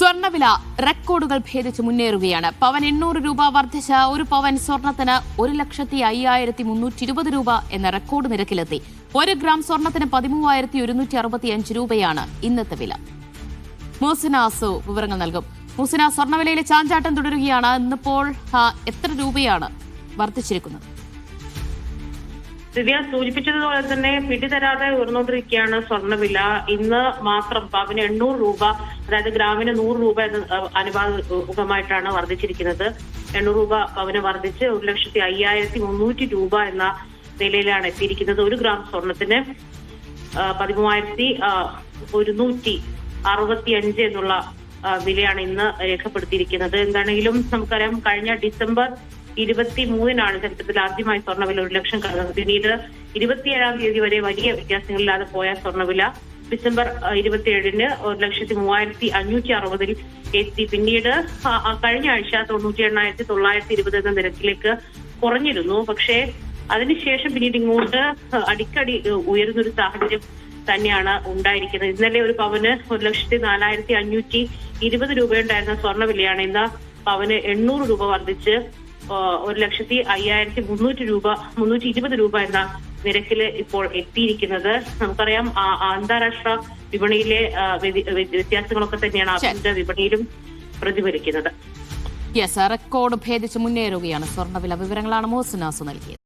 സ്വർണ്ണവില റെക്കോർഡുകൾ ഭേദിച്ച് മുന്നേറുകയാണ്. പവൻ 800 രൂപ വർദ്ധിച്ച ഒരു പവൻ സ്വർണത്തിന് 1,05,320 രൂപ എന്ന റെക്കോർഡ് നിരക്കിലെത്തി. 1 ഗ്രാം സ്വർണത്തിന് 13,165 രൂപയാണ് ഇന്നത്തെ വില. മോസിനാസു വിവരങ്ങൾ നൽകും. മോസിന, സ്വർണ്ണവിലയിലെ ചാഞ്ചാട്ടം തുടരുകയാണ്. ഇന്നിപ്പോൾ എത്ര രൂപയാണ് വർദ്ധിച്ചിരിക്കുന്നത്? ദിവ്യ സൂചിപ്പിച്ചതുപോലെ തന്നെ പിടിതരാതെ ഉയർന്നുകൊണ്ടിരിക്കുകയാണ് സ്വർണ്ണവില. ഇന്ന് മാത്രം പവന് 800 രൂപ, അതായത് ഗ്രാമിന് 100 രൂപ എന്ന അനുപാതമായിട്ടാണ് വർദ്ധിച്ചിരിക്കുന്നത്. 800 രൂപ പവന് വർദ്ധിച്ച് 1,05,300 രൂപ എന്ന നിലയിലാണ് എത്തിയിരിക്കുന്നത്. 1 ഗ്രാം സ്വർണത്തിന് 13,165 എന്നുള്ള വിലയാണ് ഇന്ന് രേഖപ്പെടുത്തിയിരിക്കുന്നത്. എന്താണെങ്കിലും നമുക്കറിയാം, കഴിഞ്ഞ ഡിസംബർ 23-നാണ് ചരിത്രത്തിൽ ആദ്യമായി സ്വർണ്ണവില 1 ലക്ഷം കടന്നത്. പിന്നീട് 27-ാം തീയതി വരെ വലിയ വ്യത്യാസങ്ങളില്ലാതെ പോയ സ്വർണ്ണവില ഡിസംബർ 27-ന് 1,03,560 എത്തി. പിന്നീട് കഴിഞ്ഞ ആഴ്ച 98,920 എന്ന നിരക്കിലേക്ക് കുറഞ്ഞിരുന്നു. പക്ഷേ അതിനുശേഷം പിന്നീട് ഇങ്ങോട്ട് അടിക്കടി ഉയരുന്നൊരു സാഹചര്യം തന്നെയാണ് ഉണ്ടായിരിക്കുന്നത്. ഇന്നലെ ഒരു പവന് 1,04,520 രൂപയുണ്ടായിരുന്ന സ്വർണ്ണവിലയാണ് ഇന്ന് പവന് 800 രൂപ വർദ്ധിച്ച് 1,05,320 രൂപ എന്ന നിരക്കില് ഇപ്പോൾ എത്തിയിരിക്കുന്നത്. നമുക്കറിയാം, അന്താരാഷ്ട്ര വിപണിയിലെ വ്യത്യാസങ്ങളൊക്കെ തന്നെയാണ് ആഭ്യന്തര വിപണിയിലും പ്രതിഫലിക്കുന്നത്. റെക്കോർഡ് ഭേദിച്ച് മുന്നേറുകയാണ് സ്വർണ്ണവില. വിവരങ്ങളാണ് മോസിനാസു നൽകിയത്.